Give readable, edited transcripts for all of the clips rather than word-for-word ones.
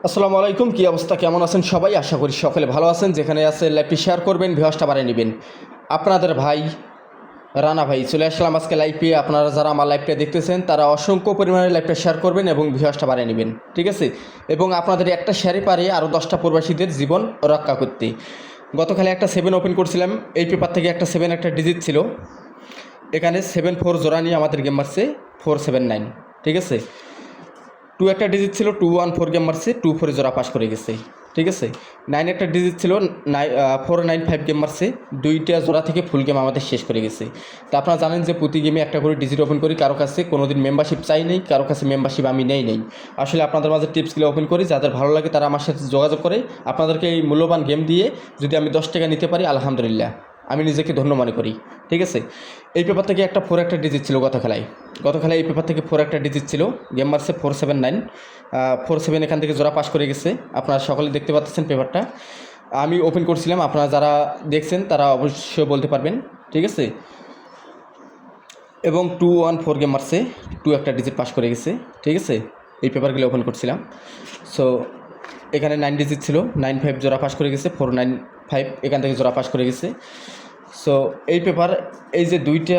আসসালামু আলাইকুম, কী অবস্থা, কেমন আছেন সবাই? আশা করি সকলে ভালো আছেন। যেখানে আছে লাইভটি শেয়ার করবেন, ভিউয়ার্সটা বাড়িয়ে নেবেন। আপনাদের ভাই রানা ভাই চলে আসলাম আজকে লাইভে। আপনারা যারা আমার লাইভটা দেখতেছেন তারা অসংখ্য পরিমাণে লাইভটা শেয়ার করবেন এবং ভিউয়ার্সটা বাড়িয়ে নেবেন, ঠিক আছে? এবং আপনাদের একটা শেয়ারই পারে আরও 10টা প্রবাসীদের জীবন রক্ষা করতে। গতকালে একটা 7 ওপেন করছিলাম, এই পেপার থেকে একটা 7 একটা ডিজিট ছিল। এখানে 7-4 জোড়া নিয়ে আমাদের গেম মারছে 479, ঠিক আছে? 2 একটা ডিজিট ছিল, 2-1-4 গেম মারছে, 2-4 জোড়া পাস করে গেছে, ঠিক আছে? 9 একটা ডিজিট ছিল, 4-9-5 গেম মারছে, 2টা জোড়া থেকে ফুল গেম আমাদের শেষ করে গেছে। তো আপনারা জানেন যে প্রতি গেমে একটা করে ডিজিট ওপেন করি, কারো কাছে কোনো দিন মেম্বারশিপ চাই নেই, কারো কাছে মেম্বারশিপ আমি নেই। আসলে আপনাদের মাঝে টিপসগুলো ওপেন করি, যাদের ভালো লাগে তারা আমার সাথে যোগাযোগ করে। আপনাদেরকে এই মূল্যবান গেম দিয়ে যদি আমি 10 টাকা নিতে পারি, আলহামদুলিল্লাহ, আমি নিজেকে ধন্য মনে করি, ঠিক আছে? এই পেপার থেকে একটা 4 একটা ডিজিট ছিল গত খেলায় এই পেপার থেকে 4 একটা ডিজিট ছিল, গেম মারছে 479, 47 এখান থেকে জোড়া পাস করে গেছে। আপনারা সকলে দেখতে পাচ্ছেন পেপারটা আমি ওপেন করছিলাম, আপনারা যারা দেখছেন তারা অবশ্যই বলতে পারবেন, ঠিক আছে? এবং 2-1-4 গেম মারছে, 2 একটা ডিজিট পাস করে গেছে, ঠিক আছে? এই পেপারগুলো ওপেন করছিলাম। সো এখানে 9 ডিজিট ছিল, 9-5 জোড়া পাস করে গেছে, 4-9-5 এখান থেকে জোড়া পাস করে গেছে। সো এই পেপার, এই যে দুইটা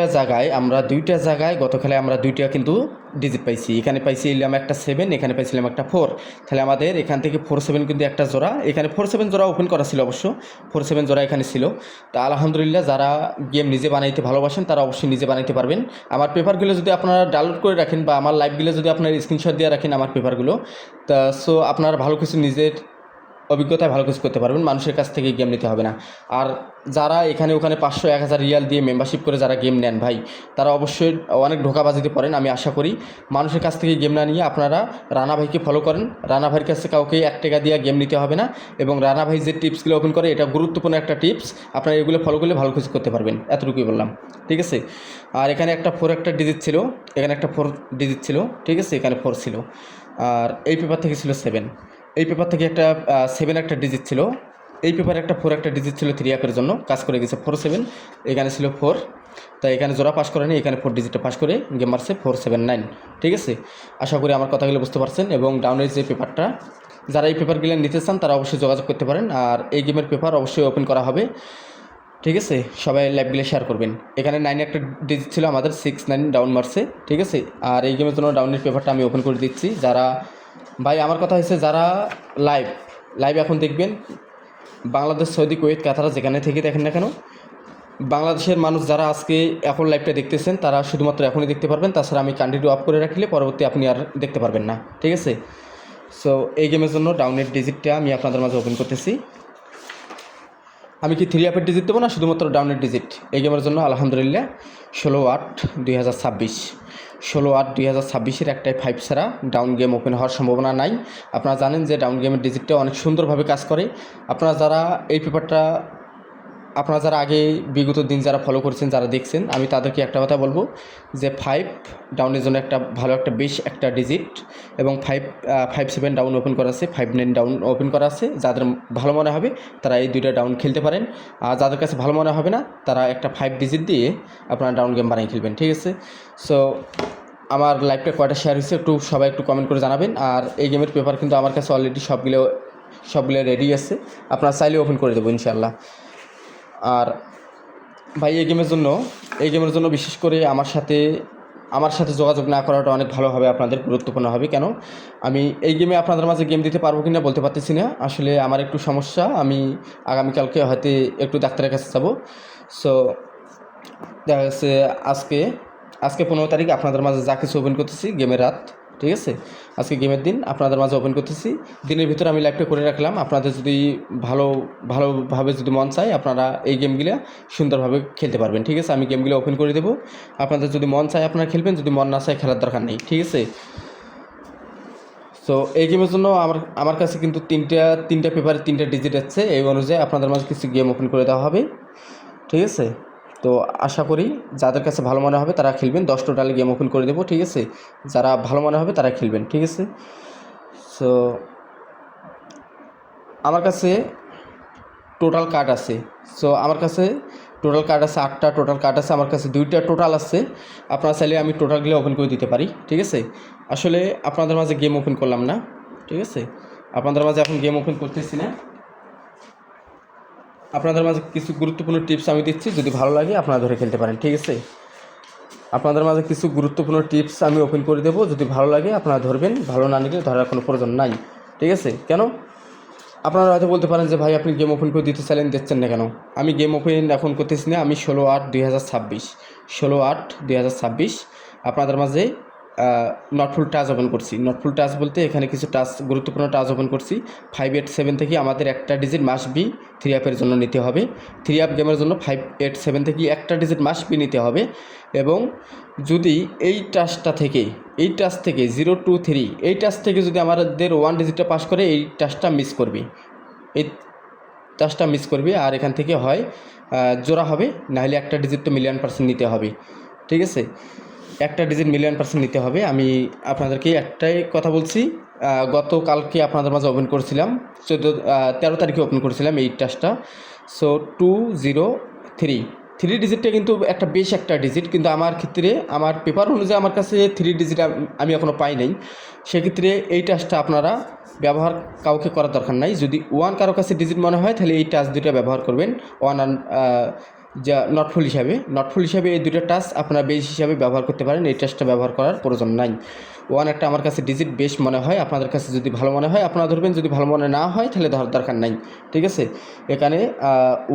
জায়গায় গত খেলায় আমরা দুইটা কিন্তু ডিজিট পাইছি। এখানে পাইছিলাম একটা 7, এখানে পাইছিলাম একটা 4। তাহলে আমাদের এখান থেকে 4-7 কিন্তু একটা জোড়া, এখানে 4-7 জোড়া ওপেন করা ছিল অবশ্য, 4-7 জোড়া এখানে ছিল। তা আলহামদুলিল্লাহ, যারা গেম নিজে বানাইতে ভালোবাসেন তারা অবশ্যই নিজে বানাইতে পারবেন। আমার পেপারগুলো যদি আপনারা ডাউনলোড করে রাখেন বা আমার লাইভগুলো যদি আপনারা স্ক্রিনশট দিয়ে রাখেন আমার পেপারগুলো, তা সো আপনারা ভালো কিছু নিজের অভিজ্ঞতায় ভালো কিছু করতে পারবেন, মানুষের কাছ থেকে গেম নিতে হবে না। আর যারা এখানে ওখানে 500-1000 রিয়াল দিয়ে মেম্বারশিপ করে যারা গেম নেন ভাই, তারা অবশ্যই অনেক ধোঁকাবাজিতে পড়েন। আমি আশা করি মানুষের কাছ থেকে গেম না নিয়ে আপনারা রানা ভাইকে ফলো করেন। রানা ভাইয়ের কাছে কাউকে 1 টাকা দিয়ে গেম নিতে হবে না। এবং রানা ভাই যে টিপসগুলো ওপেন করে, এটা গুরুত্বপূর্ণ একটা টিপস, আপনারা এগুলো ফলো করলে ভালো কিছু করতে পারবেন, এতটুকুই বললাম, ঠিক আছে? আর এখানে একটা 4 একটা ডিজিট ছিল, এখানে একটা 4 ডিজিট ছিল, ঠিক আছে? এখানে 4 ছিল। আর এই পেপার থেকে ছিল 7, এই পেপার থেকে একটা 7 একটা ডিজিট ছিল, এই পেপারে একটা 4 একটা ডিজিট ছিল, 3 অ্যাপের জন্য কাজ করে গেছে 4-7, এখানে ছিল 4। তাই এখানে জোড়া পাস করেনি, এখানে 4 ডিজিটটা পাস করে গেম মারছে 479, ঠিক আছে? আশা করি আমার কথাগুলো বুঝতে পারছেন। এবং ডাউনের যে পেপারটা, যারা এই পেপারগুলো নিতে চান তারা অবশ্যই যোগাযোগ করতে পারেন। আর এই গেমের পেপার অবশ্যই ওপেন করা হবে, ঠিক আছে? সবাই লাইভগুলো শেয়ার করবেন। এখানে 9 একটা ডিজিট ছিল, আমাদের 6-9 ডাউন মারছে, ঠিক আছে? আর এই গেমের জন্য ডাউনের পেপারটা আমি ওপেন করে দিচ্ছি। যারা ভাই, আমার কথা হচ্ছে যারা লাইভ এখন দেখবেন, বাংলাদেশ, সৌদি, কুয়েত, কাতার, যেখানে থেকে দেখেন না কেন, বাংলাদেশের মানুষ যারা আজকে এখন লাইভটা দেখতেছেন তারা শুধুমাত্র এখনই দেখতে পারবেন। তাছাড়া আমি কান্ট্রি অফ করে রাখলে পরবর্তী আপনি আর দেখতে পারবেন না, ঠিক আছে? সো এই গেমের জন্য ডাউনের ডিজিটটা আমি আপনাদের মাঝে ওপেন করতেছি। আমি কি 3 অ্যাপের ডিজিট দেবো না শুধুমাত্র ডাউনের ডিজিট? এই গেমের জন্য আলহামদুলিল্লাহ 16/8/2026, 16/8/2026 একটাই 5 ছাড়া ডাউন গেম ওপেন হওয়ার সম্ভাবনা নাই। আপনারা জানেন যে ডাউন গেমের ডিজিটটা অনেক সুন্দরভাবে কাজ করে। আপনারা যারা এই পেপারটা, আপনারা যারা আগে বিগত দিন যারা ফলো করছেন, যারা দেখছেন, আমি তাদেরকে একটা কথা বলবো যে 5 ডাউনের জন্য একটা ভালো একটা বেশ একটা ডিজিট, এবং 5-7 ডাউন ওপেন করা আছে, 5-9 ডাউন ওপেন করা আছে। যাদের ভালো মনে হবে তারা এই দুইটা ডাউন খেলতে পারেন। আর যাদের কাছে ভালো মনে হবে না তারা একটা 5 ডিজিট দিয়ে আপনারা ডাউন গেম বানিয়ে খেলবেন, ঠিক আছে? সো আমার লাইভটা কয়টা শেয়ার হয়েছে সবাই একটু কমেন্ট করে জানাবেন। আর এই গেমের পেপার কিন্তু আমার কাছে অলরেডি সবগুলো রেডি আছে, আপনারা চাইলে ওপেন করে দেবো ইনশাল্লাহ। আর ভাই, এই গেমের জন্য বিশেষ করে আমার সাথে যোগাযোগ না করাটা অনেক ভালো হবে, আপনাদের গুরুত্বপূর্ণ হবে। কেন, আমি এই গেমে আপনাদের মাঝে গেম দিতে পারবো কিনা বলতে পারতেছি না। আসলে আমার একটু সমস্যা, আমি আগামীকালকে হয়তো একটু ডাক্তারের কাছে যাব। সো দেখা যাচ্ছে আজকে 15 তারিখ আপনাদের মাঝে যা কিছু ওপেন করতেছি গেমের রাত, ঠিক আছে? আজকে গেমের দিন, আপনাদের মাঝে ওপেন করতেছি। দিনের ভিতরে আমি লাইভটা করে রাখলাম। আপনাদের যদি ভালোভাবে যদি মন চায়, আপনারা এই গেমগুলো সুন্দরভাবে খেলতে পারবেন, ঠিক আছে? আমি গেমগুলো ওপেন করে দেবো। আপনাদের যদি মন চায় আপনারা খেলবেন, যদি মন না চায় খেলার দরকার নেই, ঠিক আছে? সো এই গেমের জন্য আমার কাছে কিন্তু তিনটা পেপারে 3টা ডিজিট আছে। এই অনুযায়ী আপনাদের মাঝে কিছু গেম ওপেন করে দেওয়া হবে, ঠিক আছে? তো আশা করি যাদের কাছে ভালো মনে হবে তারা খেলবেন। 10 টোটাল গেম ওপেন করে দেবো, ঠিক আছে? যারা ভালো মনে হবে তারা খেলবেন, ঠিক আছে? সো আমার কাছে টোটাল কার্ড আছে। আমার কাছে টোটাল কার্ড আছে 8টা টোটাল কার্ড আছে, আমার কাছে 2টা টোটাল আছে। আপনারা চাইলে আমি টোটালগুলো ওপেন করে দিতে পারি, ঠিক আছে? আসলে আপনাদের মাঝে গেম ওপেন করলাম না, ঠিক আছে? আপনাদের মাঝে এখন গেম ওপেন করতেছি না, আপনাদের মাঝে কিছু গুরুত্বপূর্ণ টিপস আমি দিচ্ছি, যদি ভালো লাগে আপনারা ধরে খেলতে পারেন, ঠিক আছে। আপনাদের মাঝে কিছু গুরুত্বপূর্ণ টিপস আমি ওপেন করে দেবো, যদি ভালো লাগে আপনারা ধরবেন, ভালো না নিলে ধরার কোনো প্রয়োজন নাই, ঠিক আছে। কেন আপনারা হয়তো বলতে পারেন যে ভাই আপনি গেম ওপেন করে দিতে চাইলেন, দিচ্ছেন না কেন? আমি গেম ওপেন এখন করতেছি না, আমি 16/8/2026 16/8/2026 আপনাদের মাঝে নটফুল টাচ ওপেন করছি। নটফুল টাচ বলতে এখানে কিছু টাচ, গুরুত্বপূর্ণ টাচ ওপেন করছি। 587 থেকে আমাদের একটা ডিজিট মাস্ট বি 3 অ্যাপের জন্য নিতে হবে। 3 অ্যাপ গেমের জন্য 587 থেকে একটা ডিজিট মাস্ট বি নিতে হবে। এবং যদি এই টাচ থেকে 0 to 3 এই টাচ থেকে যদি আমাদের 1 ডিজিটটা পাস করে, এই টাচটা মিস করবে, এই টাচটা মিস করবে। আর এখান থেকে হয় জোড়া হবে, নাহলে একটা ডিজিট তো মিলিয়ন% নিতে হবে, ঠিক আছে। একটা ডিজিট মিলিয়ন% নিতে হবে। আমি আপনাদেরকে একটাই কথা বলছি, গতকালকে আপনাদের মাঝে ওপেন করেছিলাম, 13 তারিখে ওপেন করেছিলাম এই টাচটা। সো 203 ডিজিটটা কিন্তু বেশ একটা ডিজিট, কিন্তু আমার ক্ষেত্রে আমার পেপার অনুযায়ী আমার কাছে 3 ডিজিট আমি এখনও পাই নাই। সেক্ষেত্রে এই টাচটা আপনারা ব্যবহার কাউকে করার দরকার নাই। যদি 1 কারো কাছে ডিজিট মনে হয় তাহলে এই টাচ দুটো ব্যবহার করবেন, 1 আর যা নটফুল হিসাবে এই দুটো টাচ আপনারা বেস হিসাবে ব্যবহার করতে পারেন। এই টাচটা ব্যবহার করার প্রয়োজন নাই। 1 একটা আমার কাছে ডিজিট বেশ মনে হয়, আপনাদের কাছে যদি ভালো মনে হয় আপনারা ধরবেন, যদি ভালো মনে না হয় তাহলে ধরার দরকার নাই, ঠিক আছে। এখানে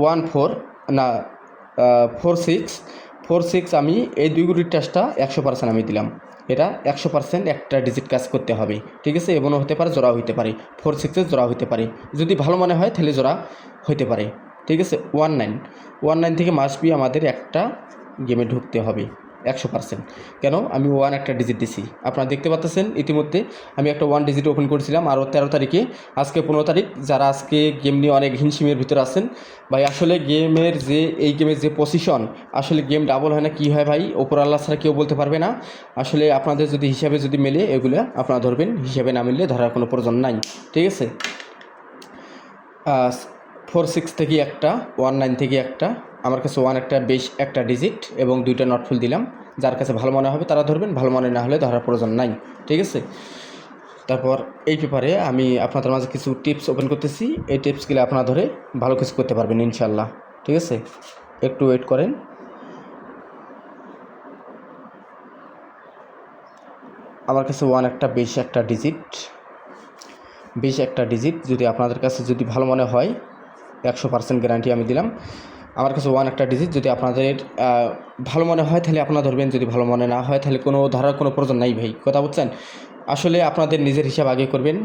14 না 46 আমি এই দুই গুলির টাচটা 100% আমি দিলাম। এটা 100% একটা ডিজিট কাজ করতে হবে, ঠিক আছে। এমনও হতে পারে জোড়াও হতে পারে, 46 জোড়া হতে পারে, যদি ভালো মনে হয় তাহলে জোড়া হতে পারে, ঠিক আছে। 19 থেকে মাস্ট বি আমাদের একটা গেমে ঢুকতে হবে 100%। কেন আমি 1 একটা ডিজিট দিছি, আপনারা দেখতে পাচ্ছেন ইতিমধ্যে আমি একটা 1 ডিজিট ওপেন করেছিলাম। আরও 13 তারিখে, আজকে 15 তারিখ। যারা আজকে গেম নিয়ে অনেক হিমশিমের ভিতরে আছেন ভাই, আসলে এই গেমের যে পজিশন, আসলে গেম ডাবল হয় না কি হয় ভাই, ওপর আল্লাহ ছাড়া কেউ বলতে পারবে না। আসলে আপনাদের যদি হিসাবে যদি মেলে এগুলো আপনারা ধরবেন, হিসাবে না মিললে ধরার কোনো প্রয়োজন নাই, ঠিক আছে। 46 থেকে একটা, 19 থেকে একটা, আমার কাছে 1 একটা বেশ একটা ডিজিট এবং 2টা নটফুল দিলাম। যার কাছে ভালো মনে হবে তারা ধরবেন, ভালো মনে না হলে ধরার প্রয়োজন নাই, ঠিক আছে। তারপর এই পেপারে আমি আপনাদের মাঝে কিছু টিপস ওপেন করতেছি, এই টিপসগুলো আপনারা ধরে ভালো কিছু করতে পারবেন ইনশাল্লাহ, ঠিক আছে। একটু ওয়েট করেন। আমার কাছে 1 একটা বেশ একটা ডিজিট যদি আপনাদের কাছে যদি ভালো মনে হয় 100% গ্যারান্টি আমি দিলাম। আমার কাছে 1 একটা ডিজিট যদি আপনাদের ভালো মনে হয় তাহলে আপনারা ধরবেন, যদি ভালো মনে না হয় তাহলে ধরার কোনো প্রয়োজন নাই ভাই, কথা বলছেন। আসলে আপনাদের নিজের হিসাব আগে করবেন,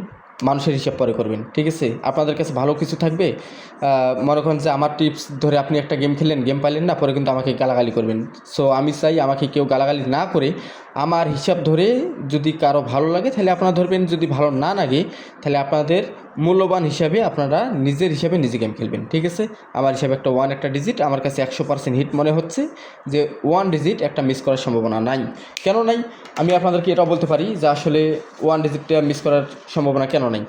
মানুষের হিসাব পরে করবেন, ঠিক আছে। আপনাদের কাছে ভালো কিছু থাকবে, মনে করেন যে আমার টিপস ধরে আপনি একটা গেম খেললেন, গেম পাইলেন না, পরে কিন্তু আমাকে গালাগালি করবেন। সো আমি চাই আমাকে কেউ গালাগালি না করে আমার হিসাব ধরে যদি কারো ভালো লাগে তাহলে আপনারা ধরবেন, যদি ভালো না লাগে তাহলে আপনাদের মূল্যবান হিসাবে আপনারা নিজের হিসাবে নিজে গেম খেলবেন, ঠিক আছে। আমার হিসাবে 1 একটা ডিজিট আমার কাছে 100% হিট মনে হচ্ছে, যে 1 ডিজিট একটা মিস করার সম্ভাবনা নাই। কেন নাই আমি আপনাদেরকে এটাও বলতে পারি যে আসলে 1 ডিজিটটা মিস করার সম্ভাবনা কেন নাই।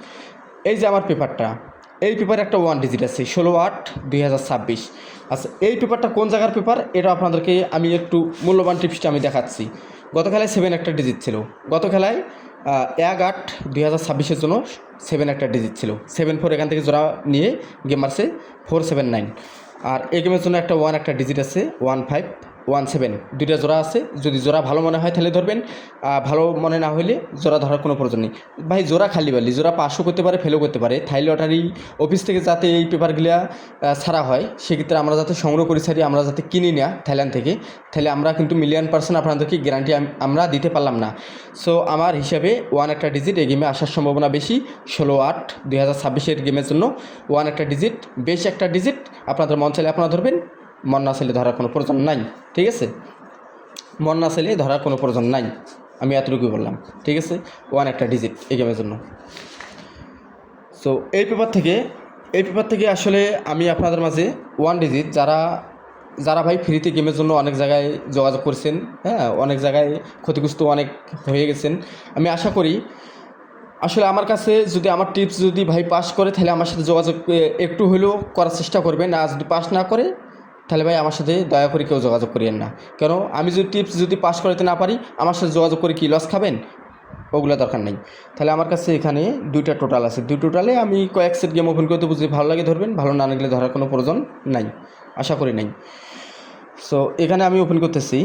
এই যে আমার পেপারটা, এই পেপারে একটা 1 ডিজিট আছে 16/8/2026। আচ্ছা, এই পেপারটা কোন জায়গার পেপার এটা আপনাদেরকে আমি একটু মূল্যবান টিপসটা আমি দেখাচ্ছি। গত খেলায় 7 একটা ডিজিট ছিল, গত খেলায় 1/8/2026 জন্য 7 একটা ডিজিট ছিল, 7-4 এখান থেকে জোড়া নিয়ে গেম মারছে 479। আর এই গেমের জন্য 1 একটা ডিজিট আছে 1517, 2টা জোড়া আছে। যদি জোড়া ভালো মনে হয় তাহলে ধরবেন, ভালো মনে না হলে জোড়া ধরার কোনো প্রয়োজন নেই ভাই। জোড়া খালি বালি, জোড়া পাসও করতে পারে, ফেলও করতে পারে। থাই লটারি অফিস থেকে যাতে এই পেপারগুলা ছাড়া হয়, সেক্ষেত্রে আমরা যাতে সংগ্রহ করি ছাড়ি, আমরা যাতে কিনি না থাইল্যান্ড থেকে, তাহলে আমরা কিন্তু মিলিয়ন% আপনাদেরকে গ্যারান্টি আমরা দিতে পারলাম না। সো আমার হিসাবে 1 একটা ডিজিট এই গেমে আসার সম্ভাবনা বেশি। 16/8/2026 গেমের জন্য 1 একটা ডিজিট বেশ একটা ডিজিট। আপনাদের মন চাইলে আপনারা ধরবেন, মন না চাইলে ধরার কোনো প্রয়োজন নাই, ঠিক আছে। মন না চাইলে ধরার কোনো প্রয়োজন নাই, আমি এতটুকুই বললাম, ঠিক আছে। 1 একটা ডিজিট এই গেমের জন্য। সো এই পেপার থেকে আসলে আমি আপনাদের মাঝে 1 ডিজিট যারা ভাই ফ্রিতে গেমের জন্য অনেক জায়গায় যোগাযোগ করছেন, হ্যাঁ, অনেক জায়গায় ক্ষতিগ্রস্ত অনেক হয়ে গেছেন। আমি আশা করি আসলে আমার কাছে যদি আমার টিপস যদি ভাই পাস করে তাহলে আমার সাথে যোগাযোগ একটু হলেও করার চেষ্টা করবেন। আর যদি পাস না করে তাহলে ভাই আমার সাথে দয়া করে কেউ যোগাযোগ করিয়েন না। কেন আমি যদি টিপস যদি পাস করাতে না পারি, আমার সাথে যোগাযোগ করে কি লস খাবেন? ওগুলো দরকার নেই। তাহলে আমার কাছে এখানে 2টা টোটাল আছে, 2 টোটালে আমি কয়েক সেট গেম ওপেন করতে বুঝে ভালো লাগে ধরবেন, ভালো না লাগলে ধরার কোনো প্রয়োজন নাই, আশা করি নাই। সো এখানে আমি ওপেন করতেছি,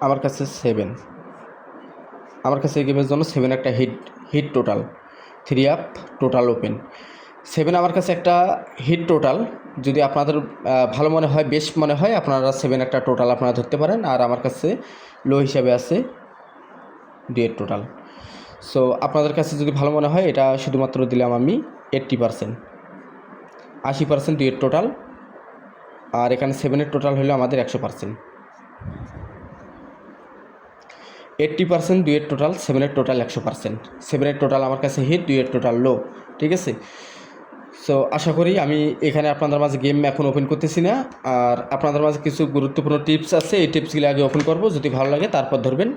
আমার কাছে 7, আমার কাছে এই গেমের জন্য 7 একটা hit total, 3 up total open 7 আমার কাছে একটা হিট টোটাল। যদি আপনাদের ভালো মনে হয়, বেশ মনে হয়, আপনারা 7 একটা টোটাল আপনারা ধরতে পারেন। আর আমার কাছে লো হিসাবে আছে 2 টোটাল। সো আপনাদের কাছে যদি ভালো মনে হয়, এটা শুধুমাত্র দিলাম আমি 80%, 80% 2 টোটাল। আর এখানে 7 টোটাল হলো আমাদের 100%, 80% 2 টোটাল, 7 টোটাল 100%। 7 টোটাল আমার কাছে হিট, 2 টোটাল লো, ঠিক আছে। সো আশা করি আমি এখানে আপনাদের মাঝে গেম এখন ওপেন করতেছি না, আর আপনাদের মাঝে কিছু গুরুত্বপূর্ণ টিপস আছে, এই টিপসগুলো আগে ওপেন করব, যদি ভালো লাগে তারপর ধরবেন,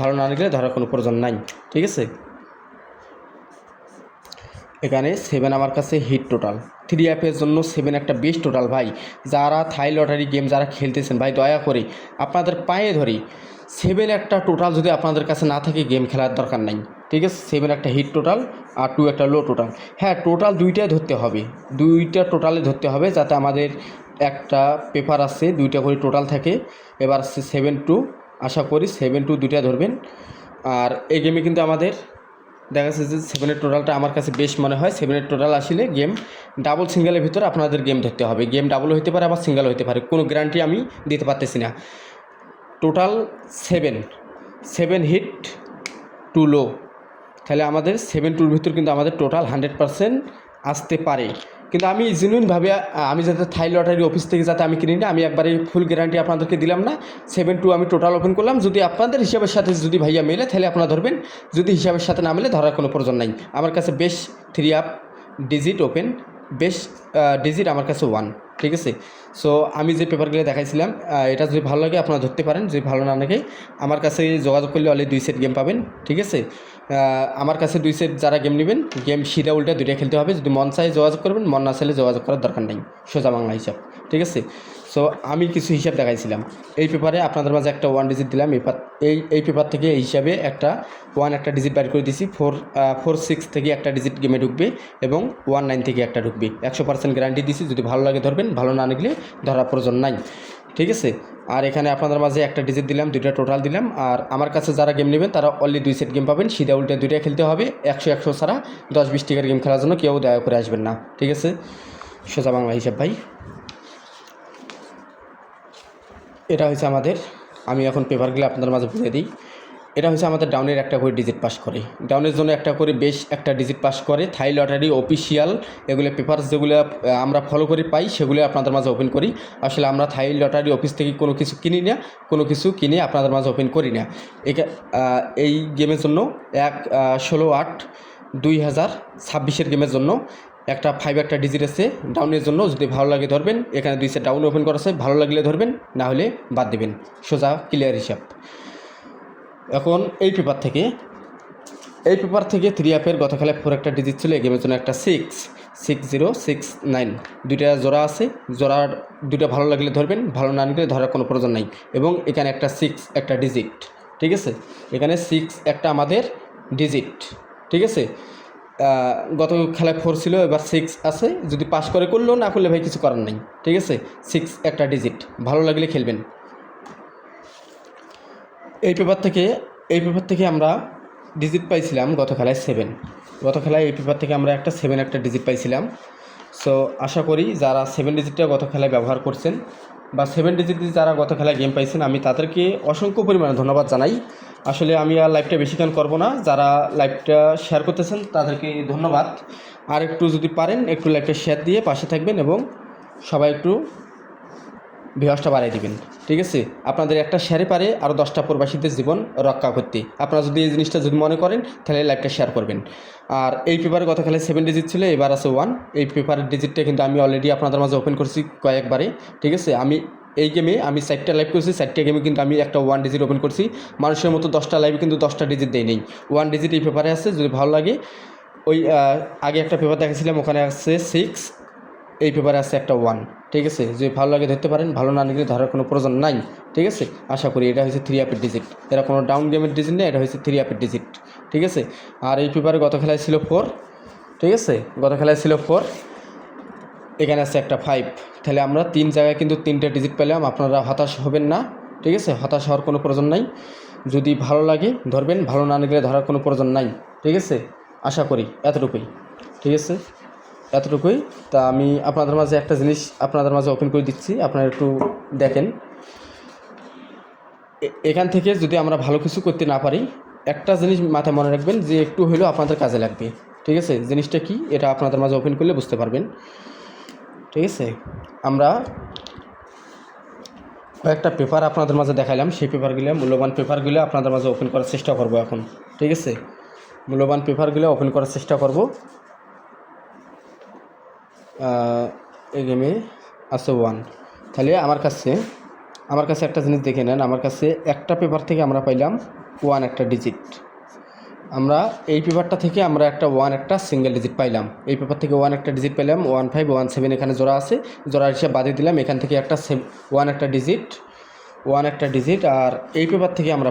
ভালো না লাগলে ধরার কোনো প্রয়োজন নাই, ঠিক আছে। এখানে 7 আমার কাছে হিট টোটাল, 3 অ্যাপের জন্য 7 একটা বেস্ট টোটাল ভাই। যারা থাই লটারি গেম যারা খেলতেছেন ভাই, দয়া করে আপনাদের পায়ে ধরি, 7 একটা টোটাল যদি আপনাদের কাছে না থাকে গেম খেলার দরকার নাই, ঠিক আছে। 7 একটা হিট টোটাল আর 2 একটা লো টোটাল। হ্যাঁ, টোটাল 2টাই ধরতে হবে, 2টা টোটালে ধরতে হবে, যাতে আমাদের একটা পেপার আছে 2টা করে টোটাল থাকে। এবার 7-2, আশা করি 7-2 2টা ধরবেন। আর এই গেমে কিন্তু আমাদের দেখা যাচ্ছে যে 7 টোটালটা আমার কাছে বেশ মনে হয়। 7 টোটাল আসলে গেম ডাবল সিঙ্গেলের ভিতরে আপনাদের গেম ধরতে হবে, গেম ডাবল হতে পারে আবার সিঙ্গেল হতে পারে, কোনো গ্যারান্টি আমি দিতে পারতেছি না। টোটাল 7 হিট 2 লো, তাহলে আমাদের 7-2-র ভিতর কিন্তু আমাদের টোটাল 100% আসতে পারে। কিন্তু আমি জেনুইনভাবে আমি যাতে থাই লটারি অফিস থেকে যাতে আমি কিনি না, আমি একবারে ফুল গ্যারান্টি আপনাদেরকে দিলাম না। 7-2 আমি টোটাল ওপেন করলাম, যদি আপনাদের হিসাবের সাথে যদি ভাইয়া মেলে তাহলে আপনারা ধরবেন, যদি হিসাবের সাথে না মেলে ধরার কোনো প্রয়োজন নাই। আমার কাছে বেশ 3 আপ ডিজিট ওপেন, বেশ ডিজিট আমার কাছে 1, ঠিক আছে। সো আমি যে পেপারগুলো দেখাইছিলাম, এটা যদি ভালো লাগে আপনারা ধরতে পারেন, যদি ভালো না লাগে আমার কাছে যোগাযোগ করলে অলরেডি 2 সেট গেম পাবেন, ঠিক আছে। আমার কাছে 2 সেট যারা গেম নেবেন, গেম সিধা উল্টা 2টা খেলতে হবে, যদি মন চাই যোগাযোগ করবেন, মন না চাইলে যোগাযোগ করার দরকার নেই, সোজা বাংলা হিসাব, ঠিক আছে। সো আমি কিছু হিসাব দেখাইছিলাম, এই পেপারে আপনাদের মাঝে একটা 1 ডিজিট দিলাম, এই পেপার থেকে এই হিসাবে একটা 1 একটা ডিজিট বাইর করে দিয়েছি। 4-6 থেকে একটা ডিজিট গেমে ঢুকবে এবং 1-9 থেকে একটা ঢুকবে, 100% গ্যারান্টি দিয়েছি। যদি ভালো লাগে ধরবেন, ভালো না লাগলে ধরার প্রয়োজন নাই, ঠিক আছে। আর এখানে আপনাদের মাঝে একটা ডিজিট দিলাম, 2টা টোটাল দিলাম। আর আমার কাছে যারা গেম নেবেন তারা অনলি 2 সেট গেম পাবেন, সিধা উল্টে 2টা খেলতে হবে, 100 ছাড়া। 10-20 টাকার গেম খেলার জন্য কেউ দয়া করে আসবেন না, ঠিক আছে, সোজা বাংলা হিসাব ভাই। এটা হচ্ছে আমাদের, আমি এখন পেপারগুলো আপনাদের মাঝে বুঝিয়ে দিই। এটা হচ্ছে আমাদের ডাউনের একটা করে ডিজিট পাস করে, ডাউনের জন্য একটা করে বেশ একটা ডিজিট পাস করে থাই লটারি অফিসিয়াল। এগুলো পেপারস যেগুলো আমরা ফলো করে পাই সেগুলো আপনাদের মাঝে ওপেন করি। আসলে আমরা থাই লটারি অফিস থেকে কোনো কিছু কিনি না, কোনো কিছু কিনে আপনাদের মাঝে ওপেন করি না। এই গেমের জন্য 16/8/2026 গেমের জন্য একটা 5 একটা ডিজিট আছে ডাউনের জন্য, যদি ভালো লাগে ধরবেন। এখানে 2 সেট ডাউন ওপেন করা আছে, ভালো লাগলে ধরবেন, না হলে বাদ দেবেন, সোজা ক্লিয়ার হিসাব। এখন এই পেপার থেকে 3 অ্যাপের গত খেলায় 4 একটা ডিজিট ছিল, এই গেমের জন্য একটা 6-0-6-9 2টা জোড়া আছে, জোড়ার 2টা ভালো লাগলে ধরবেন, ভালো না লাগলে ধরার কোনো প্রয়োজন নাই। এবং এখানে একটা 6 একটা ডিজিট, ঠিক আছে, এখানে 6 একটা আমাদের ডিজিট, ঠিক আছে। গত খেলায় 4 ছিল, এবার 6 আছে, যদি পাস করে করলো, না করলে ভাই কিছু করার নেই, ঠিক আছে। 6 একটা ডিজিট, ভালো লাগলে খেলবেন। এই পেপার থেকে আমরা ডিজিট পাইছিলাম গত খেলায় 7, গত খেলায় এই পেপার থেকে আমরা একটা 7 একটা ডিজিট পাইছিলাম। সো আশা করি যারা 7 ডিজিটটা গত খেলায় ব্যবহার করছেন বা 7 ডিজিট যারা গত খেলায় গেম পাইছেন, আমি তাদেরকে অসংখ্য পরিমাণে ধন্যবাদ জানাই। আসলে আমি আর লাইভটা বেশিক্ষণ করব না, যারা লাইভটা শেয়ার করতেছেন তাদেরকে ধন্যবাদ। আর একটু যদি পারেন একটু লাইভটা শেয়ার দিয়ে পাশে থাকবেন এবং সবাই একটু ভিউয়ার্সটা বাড়াই দিবেন, ঠিক আছে। আপনাদের একটা শেয়ারে পারে আরও 10টা প্রবাসীদের জীবন রক্ষা করতে। আপনারা যদি এই জিনিসটা যদি মনে করেন তাহলে লাইভটা শেয়ার করবেন। আর এই পেপারে গত খেলায় 7 ডিজিট ছিল, এবার আছে 1। এই পেপারের ডিজিটটা কিন্তু আমি অলরেডি আপনাদের মাঝে ওপেন করছি কয়েকবারে, ঠিক আছে। আমি এই গেমে আমি 4টা লাইভ করছি, 4টা গেমে কিন্তু আমি একটা 1 ডিজিট ওপেন করছি। মানুষের মতো 10টা লাইভে কিন্তু 10টা ডিজিট দেয় নেই, 1 ডিজিট এই পেপারে আছে। যদি ভালো লাগে, ওই আগে একটা পেপার দেখেছিলাম ওখানে আছে 6, এই পেপারে আছে একটা 1, ঠিক আছে, যদি ভালো লাগে ধরতে পারেন, ভালো না লাগলে ধরার কোনো প্রয়োজন নাই। ঠিক আছে, আশা করি এটা হচ্ছে 3 আপের ডিজিট, এটা কোনো ডাউন গেমের ডিজিট নেই, এটা হচ্ছে 3 আপের ডিজিট। ঠিক আছে, আর এই পেপারে গত খেলায় ছিল 4। ঠিক আছে, গত খেলায় ছিল 4, এখানে আছে একটা 5। তাহলে আমরা 3 জায়গায় কিন্তু 3টে ডিজিট পেলাম। আপনারা হতাশ হবেন না। ঠিক আছে, হতাশ হওয়ার কোনো প্রয়োজন নাই। যদি ভালো লাগে ধরবেন, ভালো না লাগলে ধরার কোনো প্রয়োজন নাই। ঠিক আছে, আশা করি এতটুকুই। ঠিক আছে, এতটুকুই। তা আমি আপনাদের মাঝে একটা জিনিস আপনাদের মাঝে ওপেন করে দিচ্ছি, আপনারা একটু দেখেন। এখান থেকে যদি আমরা ভালো কিছু করতে না পারি, একটা জিনিস মাথায় মনে রাখবেন যে একটু হলেও আপনাদের কাজে লাগবে। ঠিক আছে, জিনিসটা কি এটা আপনাদের মাঝে ওপেন করলে বুঝতে পারবেন। ঠিক আছে, আমরা কয়েকটা পেপার আপনাদের মাঝে দেখালাম, সেই পেপারগুলো, মূল্যবান পেপারগুলো আপনাদের মাঝে ওপেন করার চেষ্টা করব এখন। ঠিক আছে, মূল্যবান পেপারগুলো ওপেন করার চেষ্টা করব। এই গেমে আছে 1। তাহলে আমার কাছে একটা জিনিস দেখে নেন। আমার কাছে একটা পেপার থেকে আমরা পাইলাম 1 একটা ডিজিট। আমরা এই পেপারটা থেকে আমরা একটা 1 একটা সিঙ্গেল ডিজিট পাইলাম। এই পেপার থেকে 1 একটা ডিজিট পাইলাম, 1 5 1 7 এখানে জোড়া আছে, জোড়া হিসেবে বাদে দিলাম। এখান থেকে একটা 1 একটা ডিজিট, 1 একটা ডিজিট। আর এই পেপার থেকে আমরা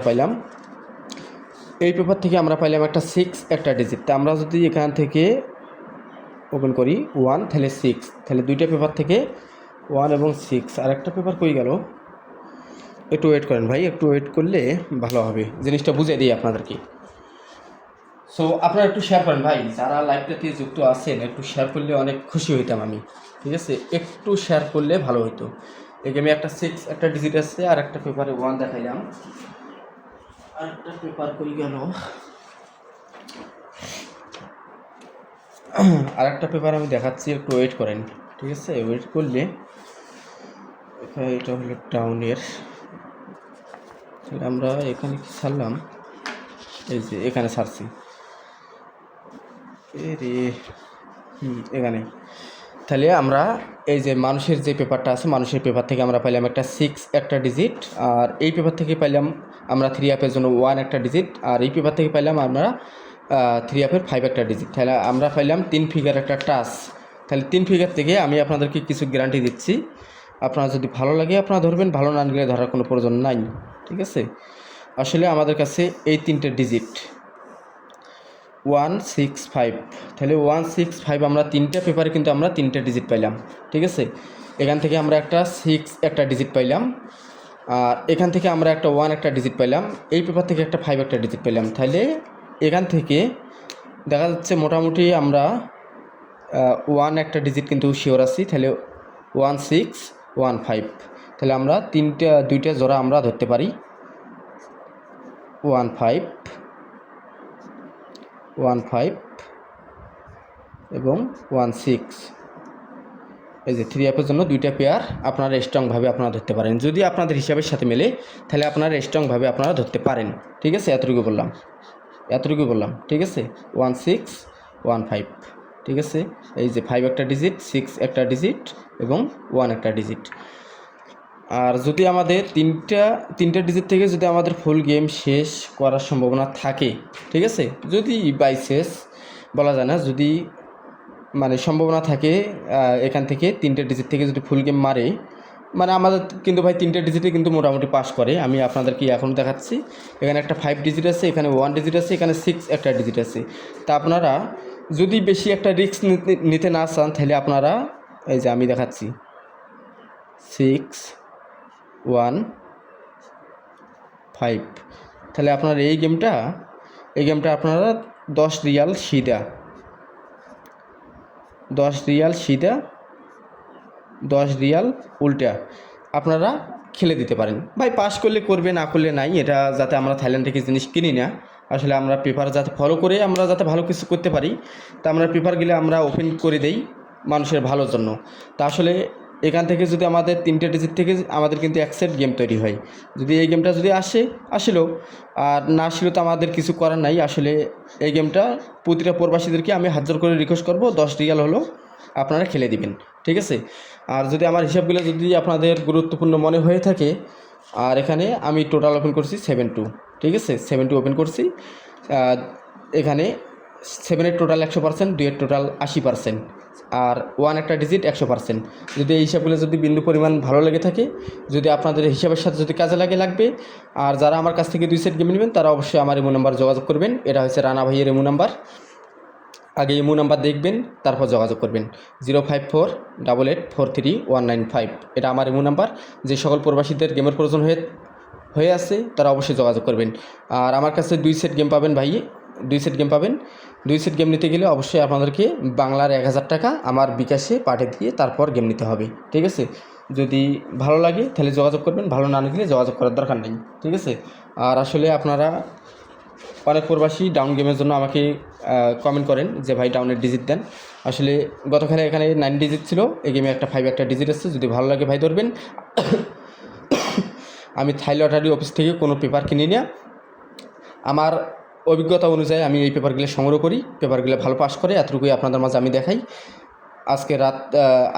পাইলাম একটা 6 একটা ডিজিট। তা আমরা যদি এখান থেকে ওপেন করি 1, তাহলে 6, তাহলে দুইটা পেপার থেকে 1 এবং 6। আর একটা পেপার কই গেল? একটু ওয়েট করেন ভাই, একটু ওয়েট করলে ভালো হবে, জিনিসটা বুঝিয়ে দিই আপনাদেরকে। সো আপনারা একটু শেয়ার করেন ভাই, যারা লাইভটাতে যুক্ত আছেন একটু শেয়ার করলে অনেক খুশি হইতাম আমি। ঠিক আছে, একটু শেয়ার করলে ভালো হতো। এই গেমে একটা 6 একটা ডিজিট আছে, আর একটা পেপারে 1 দেখাইলাম। আর একটা পেপার কই গেল? আর একটা পেপার আমি দেখাচ্ছি, একটু ওয়েট করেন। ঠিক আছে, ওয়েট করলে এটা হলো টাউনের। তাহলে আমরা এখানে কি ছাড়লাম? এই যে এখানে ছাড়ছি, এখানে। তাহলে আমরা এই যে মানুষের যে পেপারটা আছে, মানুষের পেপার থেকে আমরা পাইলাম একটা 6 একটা ডিজিট। আর এই পেপার থেকে পাইলাম আমরা 3 আপের জন্য 1 একটা ডিজিট। আর এই পেপার থেকে পাইলাম আমরা 3 আপের 5 একটা ডিজিট। তাহলে আমরা পাইলাম 3 ফিগার একটা টাচ। তাহলে 3 ফিগার থেকে আমি আপনাদেরকে কিছু গ্যারান্টি দিচ্ছি, আপনারা যদি ভালো লাগে আপনারা ধরবেন, ভালো না লাগলে ধরার কোনো প্রয়োজন নাই। ঠিক আছে, আসলে আমাদের কাছে এই 3টে ডিজিট 1 6 5, তাহলে 1 6 5 আমরা 3টা পেপারে কিন্তু আমরা 3টে ডিজিট পাইলাম। ঠিক আছে, এখান থেকে আমরা একটা 6 একটা ডিজিট পাইলাম, আর এখান থেকে আমরা একটা 1 একটা ডিজিট পাইলাম, এই পেপার থেকে একটা 5 একটা ডিজিট পাইলাম। তাহলে এখান থেকে দেখা যাচ্ছে মোটামুটি আমরা 1 একটা ডিজিট কিন্তু শিওর আছি। তাহলে 1 6 1 5, তাহলে আমরা দুইটা জোড়া আমরা ধরতে পারি, 1 5 1 5 এবং 1 6। এই যে 3 আপের জন্য 2টা পেয়ার আপনারা স্ট্রংভাবে আপনারা ধরতে পারেন। যদি আপনাদের হিসাবের সাথে মেলে তাহলে আপনারা স্ট্রংভাবে আপনারা ধরতে পারেন। ঠিক আছে, এতটুকু বললাম। ঠিক আছে, 1 6 1 5। ঠিক আছে, এই যে 5 একটা ডিজিট, 6 একটা ডিজিট এবং 1 একটা ডিজিট। আর যদি আমাদের তিনটা ডিজিট থেকে যদি আমাদের ফুল গেম শেষ করার সম্ভাবনা থাকে, ঠিক আছে, যদি বাই শেষ বলা যায় না, যদি মানে সম্ভাবনা থাকে এখান থেকে 3টে ডিজিট থেকে যদি ফুল গেম মারে, মানে আমাদের কিন্তু ভাই 3টে ডিজিটে কিন্তু মোটামুটি পাস করে। আমি আপনাদেরকে এখন দেখাচ্ছি, এখানে একটা 5 ডিজিট আছে, এখানে 1 ডিজিট আছে, এখানে 6 একটা ডিজিট আছে। তা আপনারা যদি বেশি একটা রিস্ক নিতে না চান, তাহলে আপনারা এই যে আমি দেখাচ্ছি 6 1 5, তাহলে আপনার এই গেমটা আপনারা 10 রিয়াল সিধা 10 রিয়াল উল্টা আপনারা খেলে দিতে পারেন ভাই। পাস করলে করবে, না করলে নাই। এটা যাতে আমরা থাইল্যান্ড থেকে জিনিস কিনি না, আসলে আমরা পেপার যাতে ফলো করে আমরা যাতে ভালো কিছু করতে পারি, তা আমরা পেপারগুলো আমরা ওপেন করে দেই মানুষের ভালোর জন্য। তা আসলে এখান থেকে যদি আমাদের 3টে ডিজিট থেকে আমাদের কিন্তু অ্যাকসেপ্ট গেম তৈরি হয়। যদি এই গেমটা যদি আসলো, আর না আসলেও তো আমাদের কিছু করার নাই। আসলে এই গেমটা প্রতিটা প্রবাসীদেরকে আমি হাত জোর করে রিকোয়েস্ট করব, 10 রিয়াল হলো আপনারা খেলে দিবেন। ঠিক আছে, আর যদি আমার হিসাবগুলো যদি আপনাদের গুরুত্বপূর্ণ মনে হয়ে থাকে, আর এখানে আমি টোটাল ওপেন করছি 7-2। ঠিক আছে, 7-2 ওপেন করছি। এখানে 7-এর টোটাল 100%, 2-এর টোটাল 80%। আর 1 একটা ডিজিট 100%। যদি এই হিসাবগুলো যদি বিন্দু পরিমাণ ভালো লেগে থাকে, যদি আপনাদের হিসাবের সাথে যদি কাজে লাগবে, আর যারা আমার কাছ থেকে 2 সেট গেম নেবেন তারা অবশ্যই আমার ইমো নাম্বার যোগাযোগ করবেন। এটা হচ্ছে রানা ভাইয়ের ইমো নাম্বার। আগে ইমো নাম্বার দেখবেন, তারপর যোগাযোগ করবেন 05488431195। এটা আমার ইমো নাম্বার। যে সকল প্রবাসীদের গেমের প্রয়োজন হয়ে আছে তারা অবশ্যই যোগাযোগ করবেন। আর আমার কাছে 2 সেট গেম পাবেন ভাই, 2 সেট গেম পাবেন। 2 সেট গেম নিতে গেলে অবশ্যই আপনাদেরকে বাংলার 1000 টাকা আমার বিকাশে পাঠিয়ে দিয়ে তারপর গেম নিতে হবে, ঠিক আছে? যদি ভালো লাগে তাহলে যোগাযোগ করবেন, ভালো না লাগলে যোগাযোগ করার দরকার নেই, ঠিক আছে? আর আসলে আপনারা অনেক প্রবাসী ডাউন গেমের জন্য আমাকে কমেন্ট করেন যে ভাই ডাউনের ডিজিট দেন। আসলে গতকালে এখানে 9 ডিজিট ছিল, এই গেমে একটা 5 একটা ডিজিট আছে। যদি ভালো লাগে ভাই ধরবেন। আমি থাই লটারি অফিস থেকে কোনো পেপার কিনি না, আমার অভিজ্ঞতা অনুযায়ী আমি এই পেপারগুলো সংগ্রহ করি, পেপারগুলো ভালো পাস করে, এতটুকুই আপনাদের মাঝে আমি দেখাই।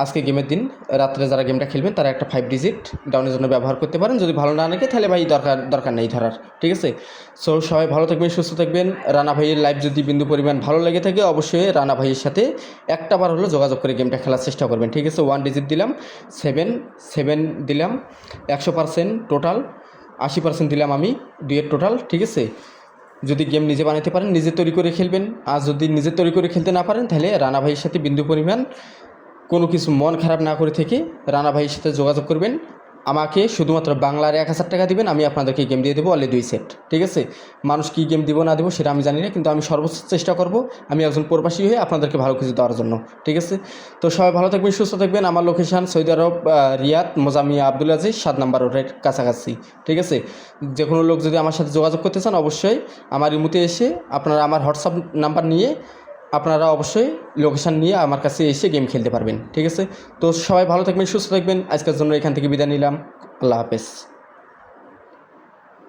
আজকে গেমের দিন রাত্রে যারা গেমটা খেলবেন তারা একটা 5 ডিজিট ডাউনের জন্য ব্যবহার করতে পারেন। যদি ভালো না লাগে তাহলে ভাই দরকার নেই ধরার, ঠিক আছে? সো সবাই ভালো থাকবেন, সুস্থ থাকবেন। রানা ভাইয়ের লাইভ যদি বিন্দু পরিমাণ ভালো লেগে থাকে অবশ্যই রানা ভাইয়ের সাথে একটাবার হলো যোগাযোগ করে গেমটা খেলার চেষ্টা করবেন, ঠিক আছে? 1 ডিজিট দিলাম, 7 দিলাম, 100% টোটাল, 80% দিলাম আমি 2 টোটাল, ঠিক আছে? যদি গেম নিজে বানাতে পারেন নিজে তৈরি করে খেলবেন, আর যদি নিজে তৈরি করে খেলতে না পারেন তাহলে রানা ভাইয়ের সাথে বিন্দু পরিমাণ কোনো কিছু মন খারাপ না করে থেকে রানা ভাইয়ের সাথে যোগাযোগ করবেন। আমাকে শুধুমাত্র বাংলার 1000 টাকা দিবেন, আমি আপনাদেরকে গেম দিয়ে দেবো অনলি 2 সেট, ঠিক আছে? মানুষ কী গেম দিব না দেবো সেটা আমি জানি না, কিন্তু আমি সর্বোচ্চ চেষ্টা করব আমি একজন প্রবাসী হয়ে আপনাদেরকে ভালো কিছু দেওয়ার জন্য, ঠিক আছে? তো সবাই ভালো থাকবেন, সুস্থ থাকবেন। আমার লোকেশান সৌদি আরব, রিয়াদ, মোজাম্মিয়া আব্দুল আজিজ 7 নম্বর রোডের কাছাকাছি, ঠিক আছে? যে কোনো লোক যদি আমার সাথে যোগাযোগ করতে চান অবশ্যই আমার ইমোতে এসে আপনারা আমার হোয়াটসঅ্যাপ নাম্বার নিয়ে আপনারা অবশ্যই লোকেশান নিয়ে আমার কাছে এসে গেম খেলতে পারবেন, ঠিক আছে? তো সবাই ভালো থাকবেন, সুস্থ থাকবেন। আজকের জন্য এখান থেকে বিদায় নিলাম। আল্লাহ হাফেজ।